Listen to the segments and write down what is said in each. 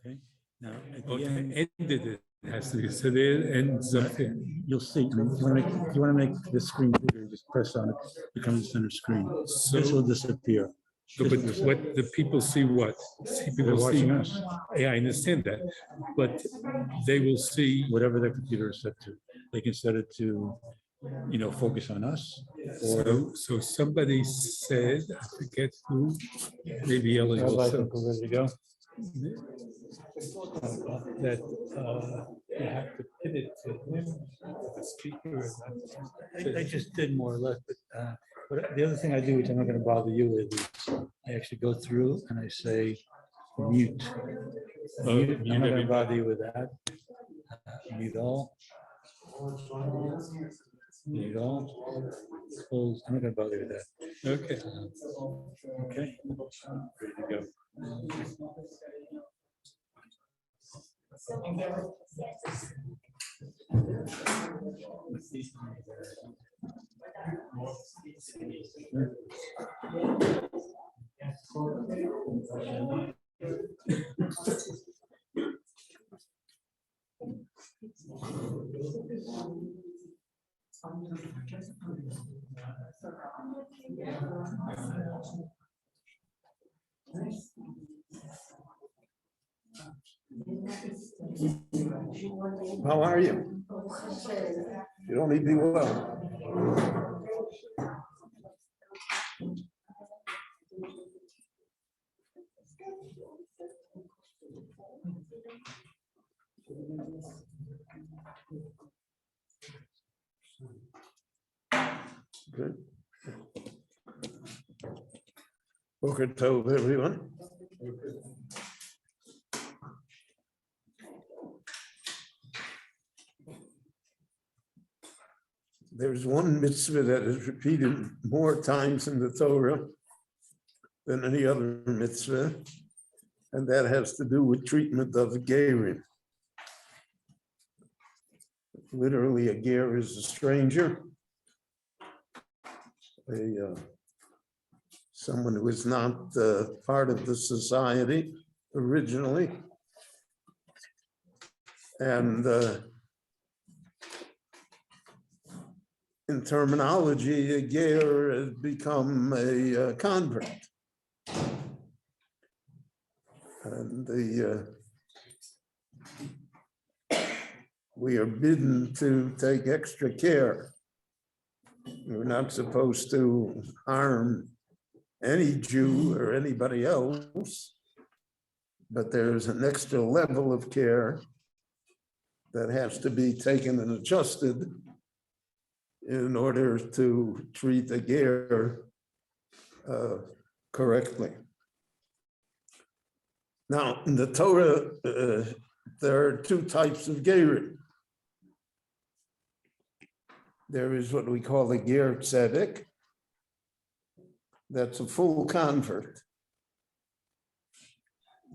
Okay. Now, at Oh, the the end, end of it has to be, so there ends up there. you'll see. If you want to make the screen bigger, just press on it. It becomes the center screen. This will So, disappear. so, but what, the people see what? See, They're people see, watching us, yeah, I understand that, but they will see, whatever their computer is set to. They can set it to, focus on us. Or so somebody said, I forget who, maybe Ellie I also, think we're ready to go. that you have to pin it to him, to the speaker. I just did more or less, but the other thing I do, which I'm not going to bother you with, is I actually go through and I say mute. Mute. I'm not going to bother you with that. Mute all. Mute all. Close. I'm not going to bother you with that. Okay. Okay. Ready to go. How are you? You only be well. Good. Boker Tov, everyone. There's one mitzvah that is repeated more times in the Torah than any other mitzvah, and that has to do with treatment of gerim. Literally, a ger is a stranger, someone who is not part of the society originally. And in terminology, a ger has become a convert. And we are bidden to take extra care. We're not supposed to harm any Jew or anybody else, but there's an extra level of care that has to be taken and adjusted in order to treat a ger correctly. Now, in the Torah, there are two types of gerim. There is what we call a ger tzedek. That's a full convert.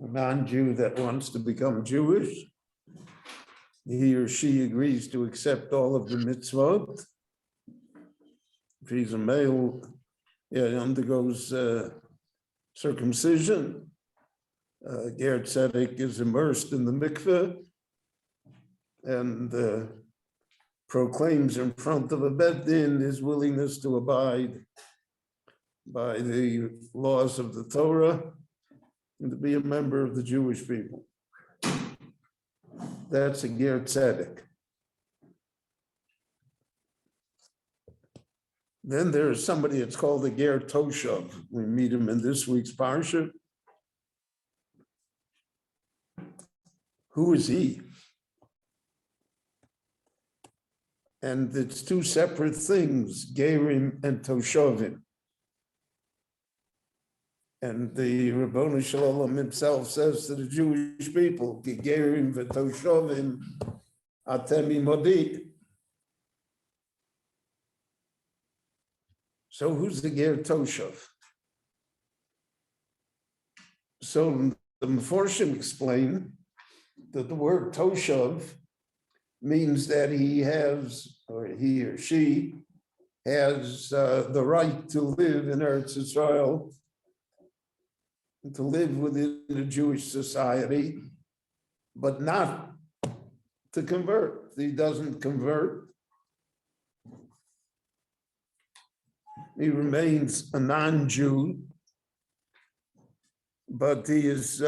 A non-Jew that wants to become Jewish. He or she agrees to accept all of the mitzvot. If he's a male, he undergoes circumcision. Ger tzedek is immersed in the mikveh and proclaims in front of a beit din his willingness to abide by the laws of the Torah and to be a member of the Jewish people. That's a ger tzedek. Then there is somebody that's called a ger toshav. We meet him in this week's Parsha. Who is he? And it's two separate things, gerim and toshavim. And the Rabbanu Shalom himself says to the Jewish people, gerim v'toshavim atem imodi. So who's the ger toshav? So the Meforshim explain that the word toshav means that he has, or he or she has the right to live in Eretz Israel, to live within a Jewish society, but not to convert. He doesn't convert. He remains a non-Jew, but he is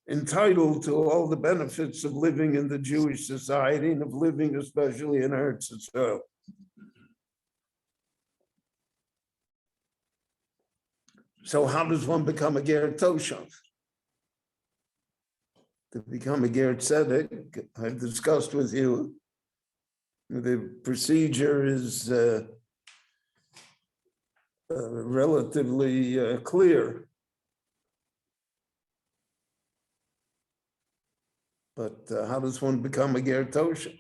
entitled to all the benefits of living in the Jewish society and of living especially in Eretz Yisrael. So how does one become a Ger Toshav? To become a Ger Tzedek, I've discussed with you, the procedure is relatively clear. But how does one become a Ger Toshav?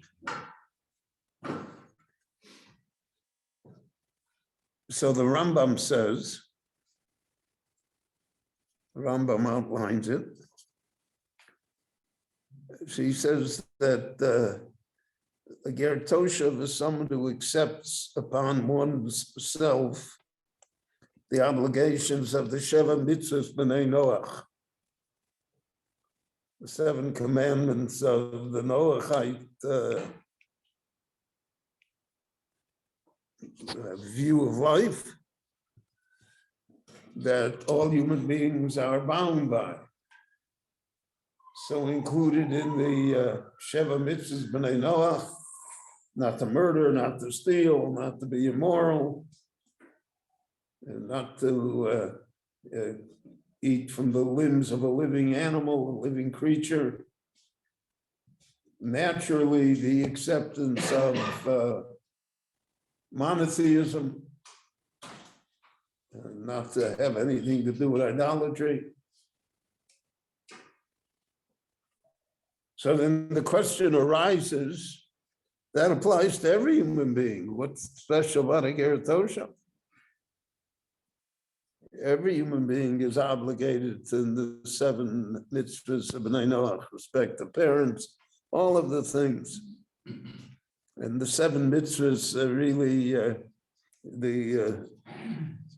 So the Rambam says, Rambam outlines it. She says that a Ger Toshav is someone who accepts upon oneself the obligations of the Sheva Mitzvahs B'nai Noach, the 7 commandments of the Noachite view of life that all human beings are bound by. So included in the Sheva Mitzvahs B'nai Noach, not to murder, not to steal, not to be immoral, and not to eat from the limbs of a living animal, a living creature. Naturally, the acceptance of monotheism, not to have anything to do with idolatry. So then the question arises, that applies to every human being. What's special about a Ger Toshav? Every human being is obligated to the 7 mitzvahs of B'nai Noach, respect the parents, all of the things. And the 7 mitzvahs are really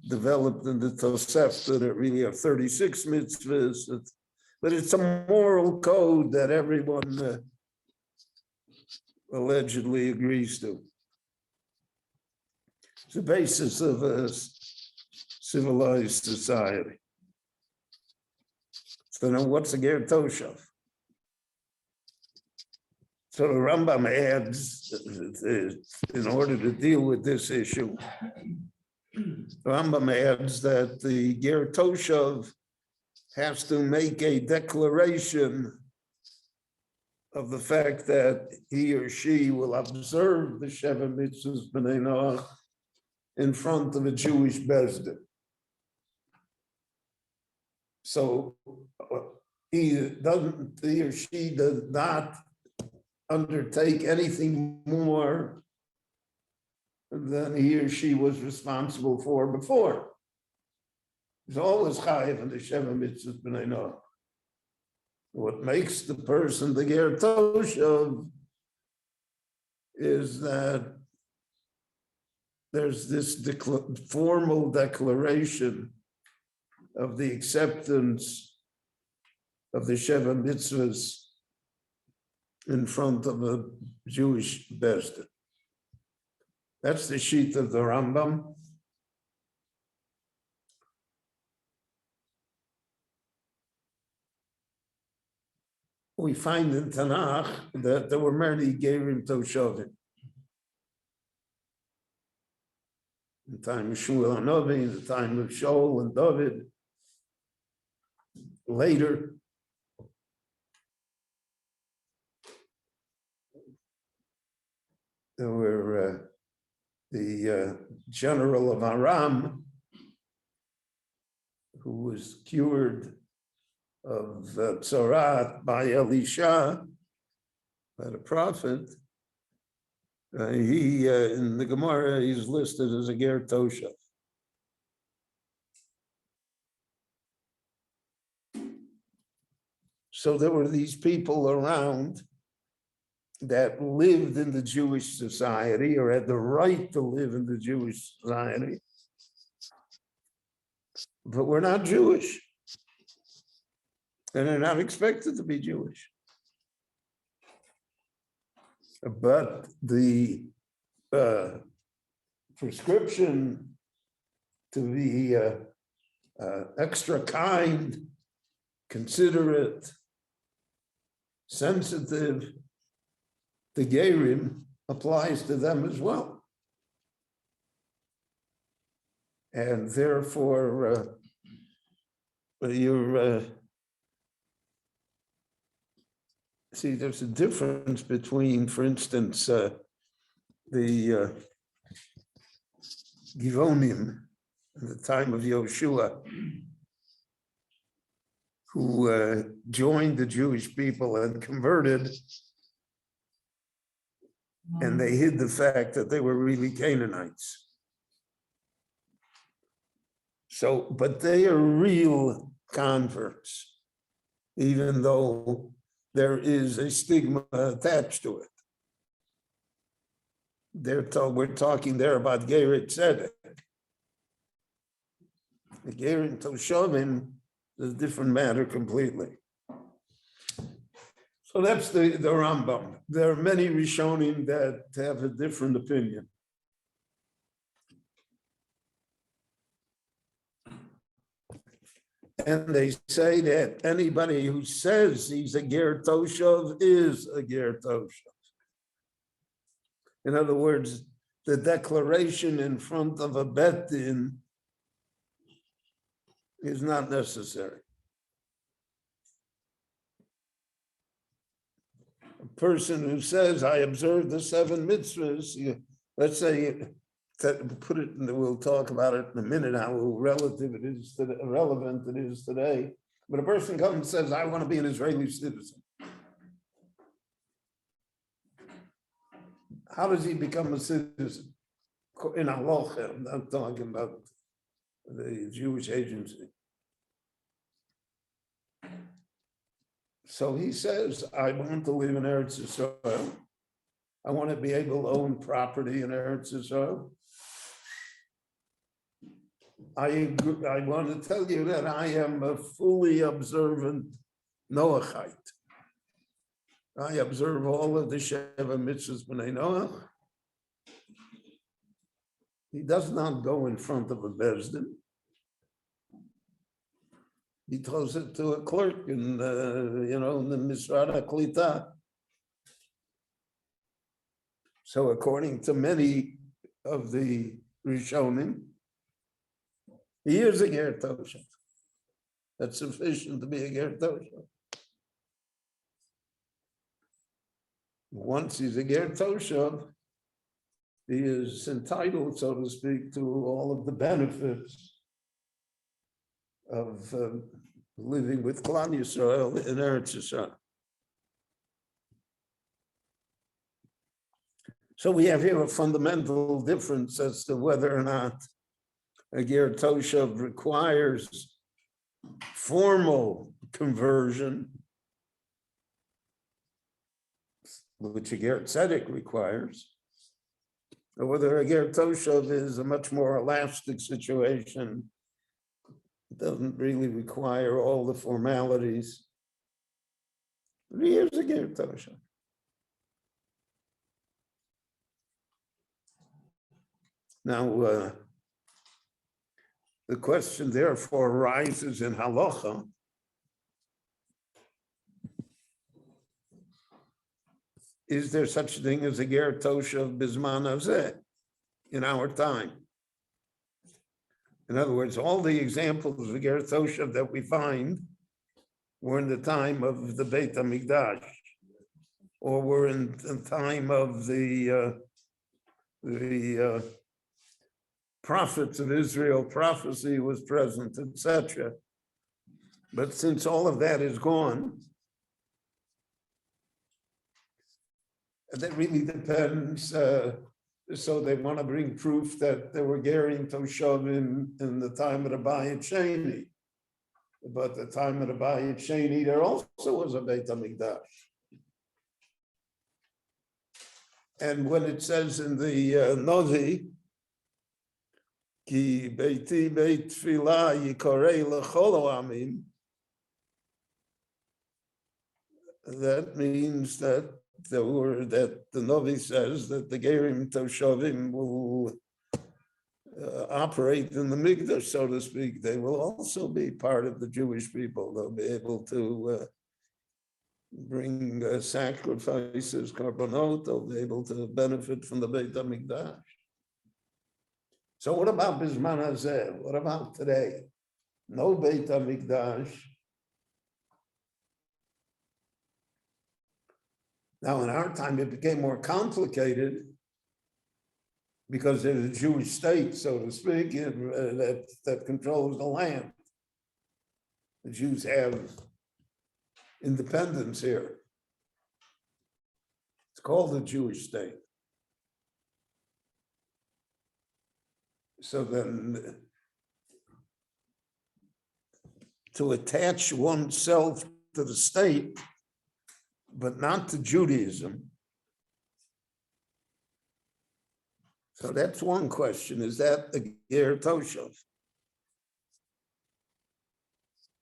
developed in the Tosefta that really are 36 mitzvahs. But it's a moral code that everyone allegedly agrees to. It's the basis of a civilized society. So now what's a Ger Toshav? So the Rambam adds, in order to deal with this issue, Rambam adds that the Ger Toshav has to make a declaration of the fact that he or she will observe the Sheva Mitzvahs B'nai Noach in front of a Jewish Bezdin. So he or she does not undertake anything more than he or she was responsible for before. He's always chayiv in the Sheva Mitzvahs B'nai Noach. What makes the person the Ger Toshav is that there's this formal declaration of the acceptance of the Sheva Mitzvahs in front of a Jewish Bezdin. That's the sheet of the Rambam. We find in Tanakh that there were many Gerim Toshavim. In the time of Shmuel HaNavi, in the time of Shaul and David. Later, there were the general of Aram, who was cured of Tzorat by Elisha, by the prophet. He in the Gemara, he's listed as a Ger Toshav. So there were these people around that lived in the Jewish society or had the right to live in the Jewish society, but were not Jewish. And they're not expected to be Jewish. But the prescription to be extra kind, considerate, sensitive to Gerim applies to them as well. And therefore, see, there's a difference between, for instance, the Givonim in the time of Yoshua, who joined the Jewish people and converted, and they hid the fact that they were really Canaanites. So, but they are real converts, even though there is a stigma attached to it. We're talking there about Gerit Tzedek. The Gerit Toshavim is a different matter completely. So that's the Rambam. There are many Rishonim that have a different opinion. And they say that anybody who says he's a Ger Toshav is a Ger Toshav. In other words, the declaration in front of a Bet Din is not necessary. A person who says, I observe the 7 mitzvahs, let's say, put it, and we'll talk about it in a minute, how relevant it is today. But a person comes and says, I want to be an Israeli citizen. How does he become a citizen? In halacha, I'm not talking about the Jewish agency. So he says, I want to live in Eretz Yisrael. I want to be able to own property in Eretz Yisrael. I want to tell you that I am a fully observant Noachite. I observe all of the Sheva Mitzvahs B'nai Noach. He does not go in front of a Bezdin. He tells it to a clerk in in the Misrad HaKlita. So according to many of the Rishonim, he is a Ger Toshav. That's sufficient to be a Ger Toshav. Once he's a Ger Toshav, he is entitled, so to speak, to all of the benefits of living with Klal Yisrael in Eretz Yisrael. So we have here a fundamental difference as to whether or not a Ger Toshav requires formal conversion, which a Ger Tzedek requires, or whether a Ger Toshav is a much more elastic situation. It doesn't really require all the formalities. But he is a Ger Toshav. Now, the question therefore arises in halacha. Is there such a thing as a Ger Toshav Bizman Hazeh in our time? In other words, all the examples of Ger Toshav that we find were in the time of the Beit HaMikdash, or were in the time of the prophets of Israel, prophecy was present, etc. But since all of that is gone, that really depends. So they want to bring proof that there were Gerim Toshavim in the time of the Bayit Sheni. But the time of the Bayit Sheni, there also was a Beit HaMikdash. And when it says in the Novi, Ki Beiti Beit Tfilah Yikorei L'chol Ha'amim, that means that that the Novi says that the Gerim Toshavim will operate in the Mikdash, so to speak. They will also be part of the Jewish people. They'll be able to bring sacrifices, korbanot. They'll be able to benefit from the Beit HaMikdash. So what about Bisman Hazeh? What about today? No Beit HaMikdash. Now, in our time, it became more complicated because there's a Jewish state, so to speak, that controls the land. The Jews have independence here. It's called the Jewish state. So then, to attach oneself to the state, but not to Judaism. So that's one question. Is that a ger toshav?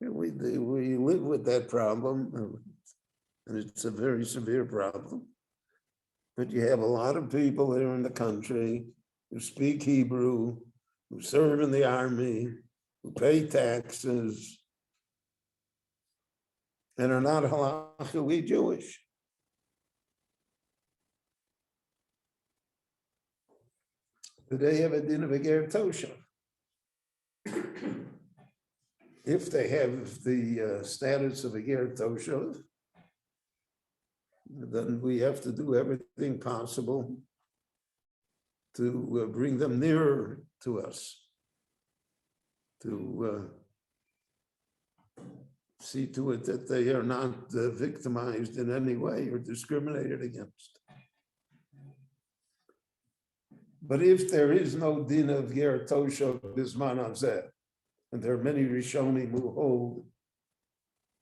We live with that problem, and it's a very severe problem. But you have a lot of people here in the country who speak Hebrew, who serve in the army, who pay taxes, and are not halachically Jewish. Do they have a din of a ger toshav? If they have the status of a ger toshav, then we have to do everything possible to bring them nearer to us, to see to it that they are not victimized in any way or discriminated against. But if there is no din of ger toshav bisman hazeh, and there are many Rishonim who hold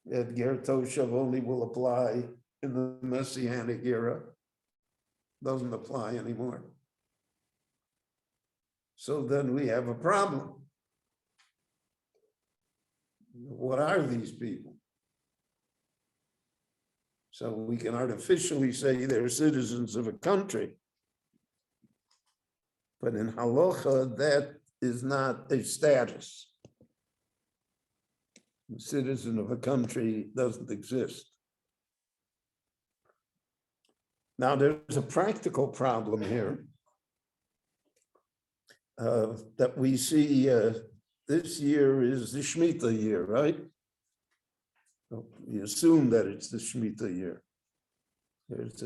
that ger toshav only will apply in the Messianic era, doesn't apply anymore. So then we have a problem. What are these people? So we can artificially say they're citizens of a country, but in halacha, that is not a status. A citizen of a country doesn't exist. Now, there's a practical problem here that we see. This year is the Shemitah year, right? We assume that it's the Shemitah year. There's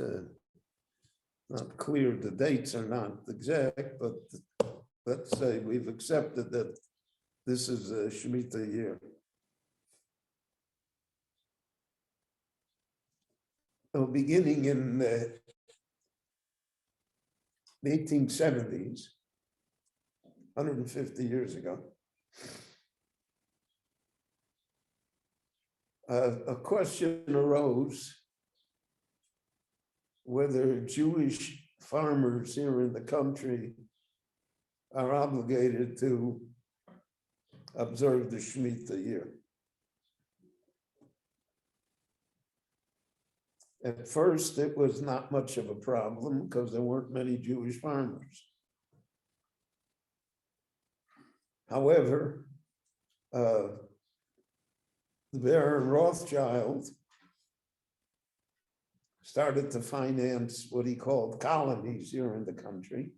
not clear, the dates are not exact, but let's say we've accepted that this is a Shemitah year. So beginning in the 1870s, 150 years ago, a question arose whether Jewish farmers here in the country are obligated to observe the Shemitah year. At first, it was not much of a problem because there weren't many Jewish farmers. However, the Baron Rothschild started to finance what he called colonies here in the country,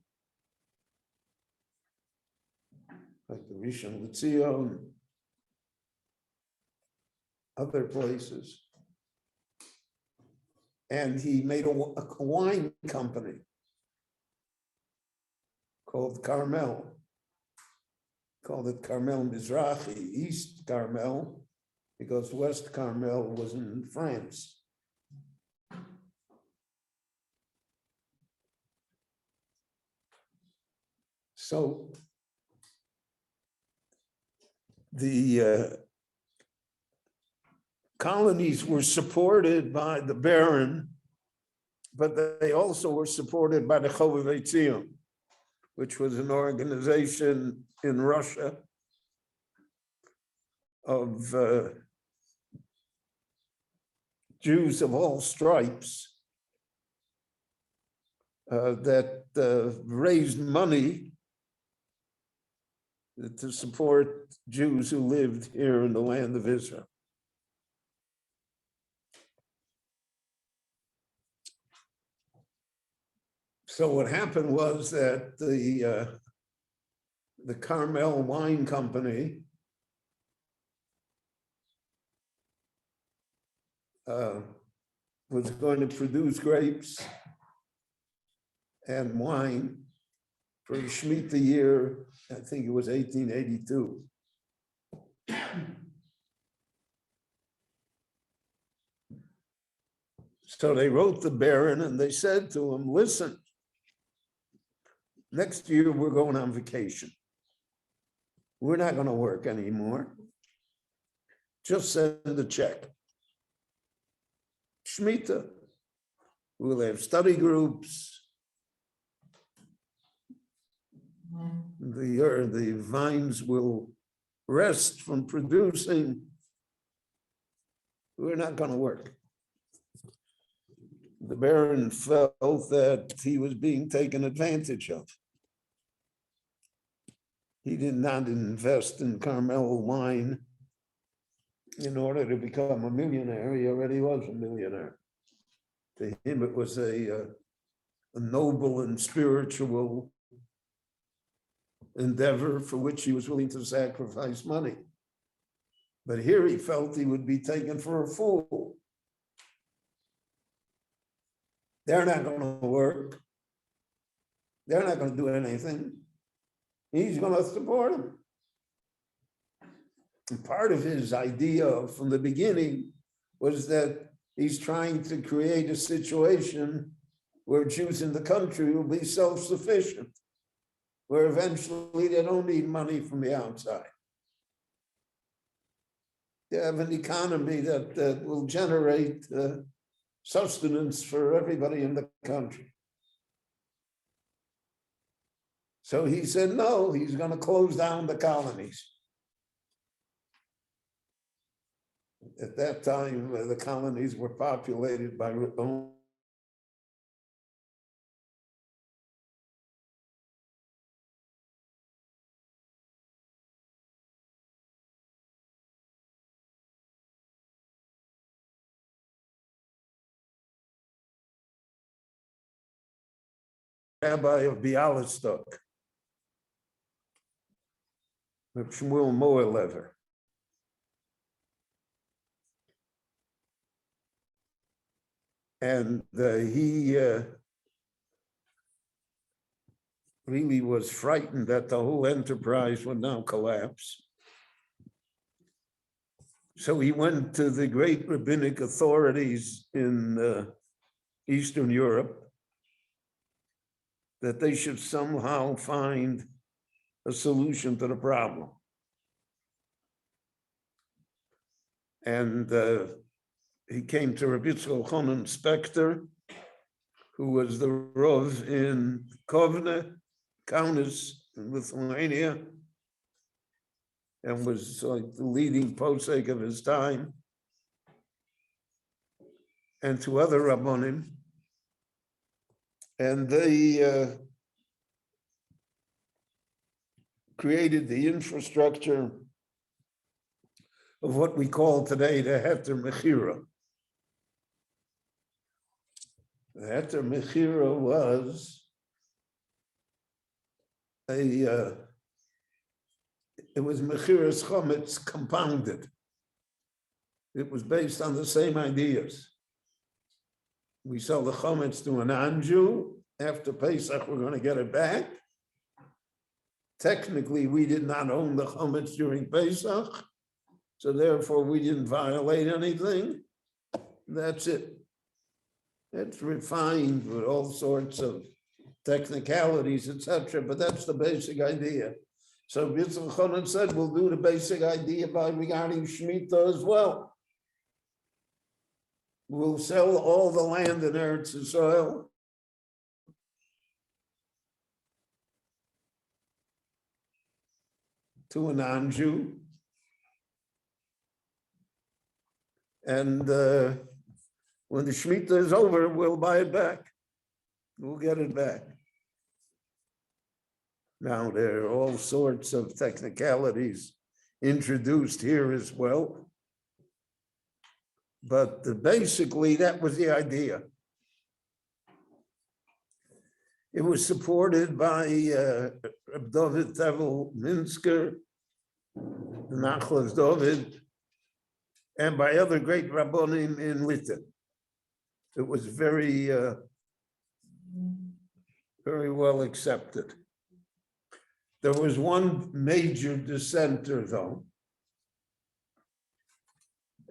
like the Rishon LeZion, other places. And he made a wine company called Carmel. Called it Carmel Mizrahi, East Carmel, because West Carmel was in France. So the colonies were supported by the Baron, but they also were supported by the Chovevei Tzion, which was an organization in Russia of Jews of all stripes that raised money to support Jews who lived here in the land of Israel. So what happened was that the Carmel Wine Company was going to produce grapes and wine for Shemitah year, I think it was 1882. So they wrote the Baron and they said to him, listen, next year we're going on vacation. We're not going to work anymore. Just send a check. Shemitah. We'll have study groups. The vines will rest from producing. We're not going to work. The Baron felt that he was being taken advantage of. He did not invest in Carmel wine in order to become a millionaire. He already was a millionaire. To him, it was a noble and spiritual endeavor for which he was willing to sacrifice money. But here he felt he would be taken for a fool. They're not going to work. They're not going to do anything. He's going to support them. And part of his idea from the beginning was that he's trying to create a situation where Jews in the country will be self-sufficient, where eventually they don't need money from the outside. They have an economy that will generate sustenance for everybody in the country. So he said, no, he's going to close down the colonies. At that time, the colonies were populated by Rabbi of Bialystok, Shmuel Moelever. And he really was frightened that the whole enterprise would now collapse. So he went to the great rabbinic authorities in Eastern Europe that they should somehow find a solution to the problem. And he came to Rabbi Yochanan Spector, who was the Rav in Kovna, Kaunas in Lithuania, and was like the leading posek of his time, and to other Rabbonim. And they created the infrastructure of what we call today the Heter Mechira. The Heter Mechira was it was Mechiras Chometz compounded. It was based on the same ideas. We sell the Chometz to a non-Jew. After Pesach, we're going to get it back. Technically, we did not own the Chometz during Pesach, so therefore we didn't violate anything. That's it. It's refined with all sorts of technicalities, etc., but that's the basic idea. So Yitzchak Chonon said, we'll do the basic idea by regarding Shemitah as well. We'll sell all the land in Eretz Yisrael to a non-Jew. And when the Shemitah is over, we'll buy it back. We'll get it back. Now, there are all sorts of technicalities introduced here as well. But basically, that was the idea. It was supported by David Tevel Minsker, Nachlas David, and by other great Rabbonim in Litten. It was very, very well accepted. There was one major dissenter, though,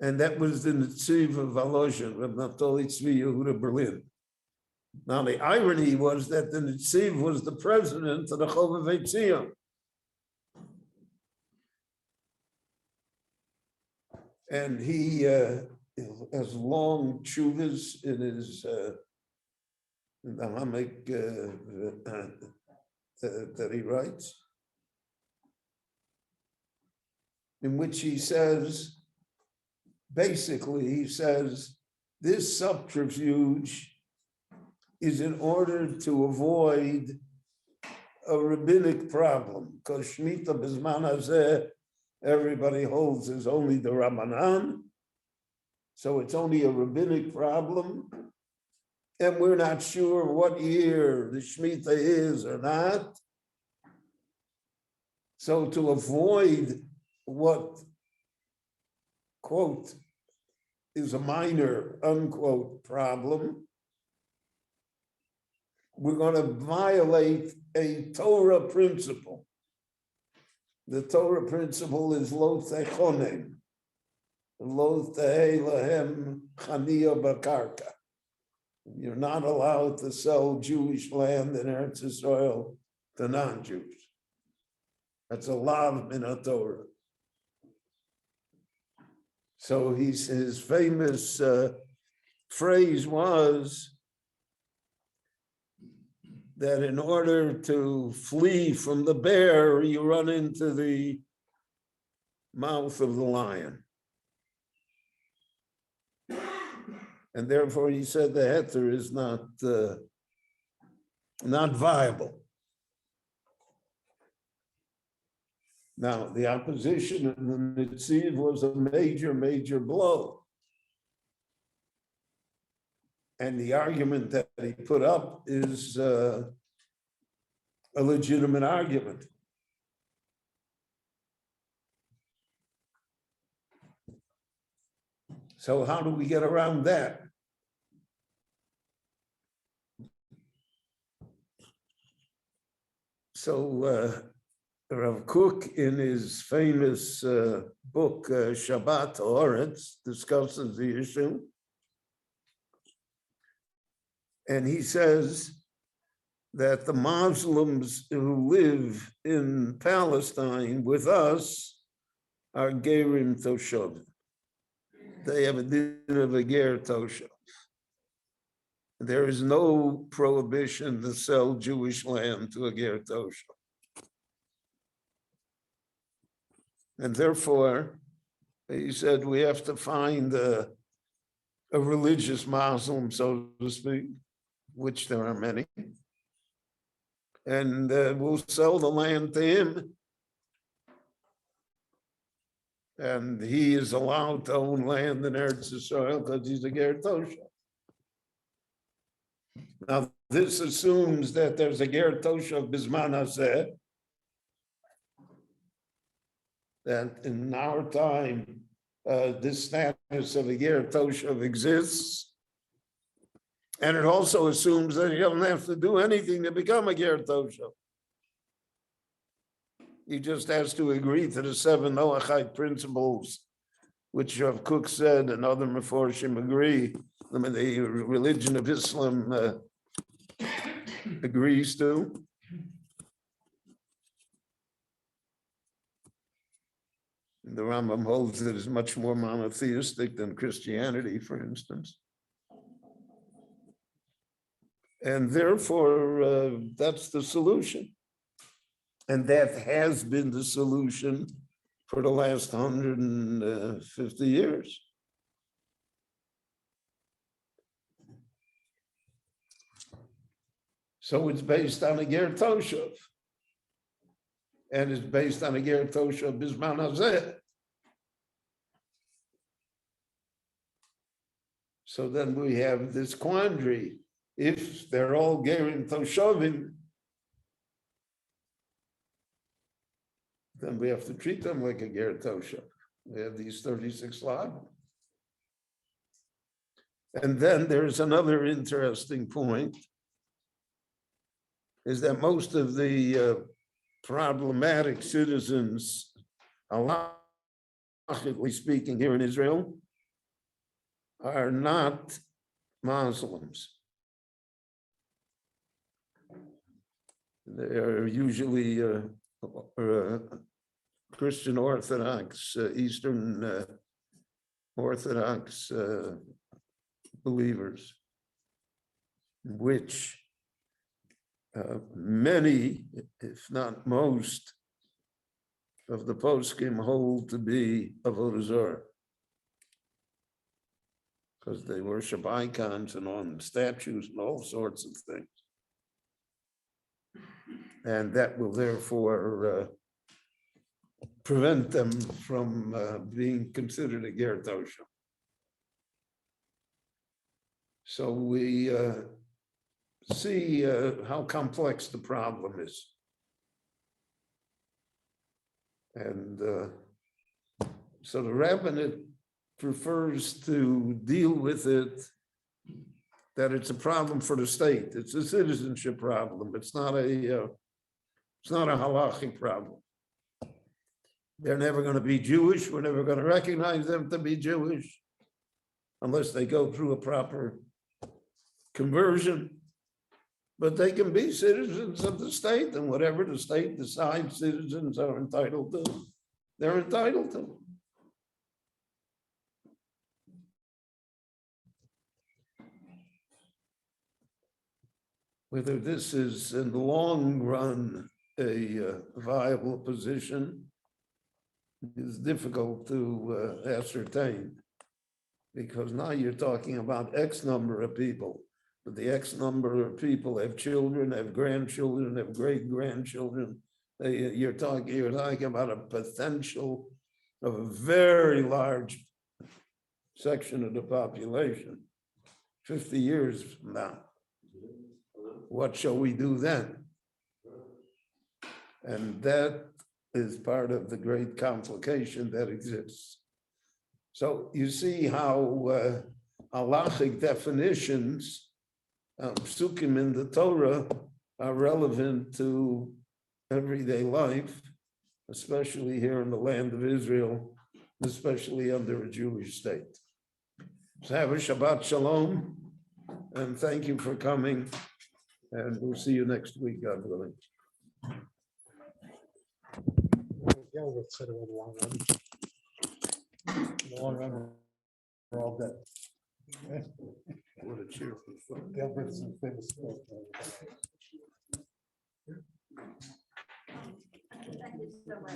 and that was the Netziv of Volozhin, Reb Naftali Tzvi Yehuda Berlin. Now, the irony was that the Netziv was the president of the Chovevei Tzion. And he has long tshuvas in his in the Hamek that he writes, in which he says, basically, he says, this subterfuge is in order to avoid a rabbinic problem, because Shemitah B'zman Hazeh, everybody holds is only the Rabbanan, so it's only a rabbinic problem, and we're not sure what year the Shemitah is or not. So to avoid what, quote, is a minor, unquote, problem, we're going to violate a Torah principle. The Torah principle is lo techonem, lo tehei lahem chaniya b'karka. You're not allowed to sell Jewish land in Eretz Yisrael to non-Jews. That's a lav min haTorah. So his famous phrase was that in order to flee from the bear, you run into the mouth of the lion. And therefore, he said the heter is not viable. Now, the opposition in the Netziv was a major, major blow. And the argument that he put up is a legitimate argument. So how do we get around that? So Rav Kook, in his famous book, Shabbat Haaretz, discusses the issue. And he says that the Muslims who live in Palestine with us are Gerim Toshav. They have a din of a Ger Toshav. There is no prohibition to sell Jewish land to a Ger Toshav. And therefore, he said, we have to find a religious Muslim, so to speak, which there are many, and we'll sell the land to him. And he is allowed to own land in Eretz Yisrael because he's a Ger Toshav. Now, this assumes that there's a Ger Toshav B'zman Hazeh, that in our time, this status of a Ger Toshav exists. And it also assumes that he doesn't have to do anything to become a Ger Toshav. He just has to agree to the 7 Noachite principles, which Rav Kook said and other Meforshim agree. I mean, the religion of Islam agrees to. The Rambam holds that it's much more monotheistic than Christianity, for instance. And therefore, that's the solution. And that has been the solution for the last 150 years. So it's based on a ger toshav. And it's based on a ger toshav bisman hazeh. So then we have this quandary. If they're all gerim toshavim, then we have to treat them like a ger toshav. We have these 36 lot. And then there's another interesting point, is that most of the problematic citizens, halachically speaking, here in Israel, are not Muslims. They're usually Christian Orthodox, Eastern Orthodox believers, which many, if not most, of the poskim hold to be avodah zarah, because they worship icons and on statues and all sorts of things. And that will therefore prevent them from being considered a ger toshav. So we see how complex the problem is. And so the rabbinate prefers to deal with it that it's a problem for the state. It's a citizenship problem. It's not a halachic problem. They're never going to be Jewish. We're never going to recognize them to be Jewish unless they go through a proper conversion. But they can be citizens of the state, and whatever the state decides citizens are entitled to, they're entitled to. Whether this is in the long run a viable position is difficult to ascertain, because now you're talking about X number of people, but the X number of people have children, have grandchildren, have great-grandchildren. You're talking about a potential of a very large section of the population 50 years from now. What shall we do then? And that is part of the great complication that exists. So you see how halachic definitions, psukim in the Torah, are relevant to everyday life, especially here in the land of Israel, especially under a Jewish state. So have a Shabbat Shalom, and thank you for coming. And we'll see you next week, God willing. Gilbert said it was a long run. The long run, we're all dead. What a cheerful thought. Gilbert's a famous. Thank you so much.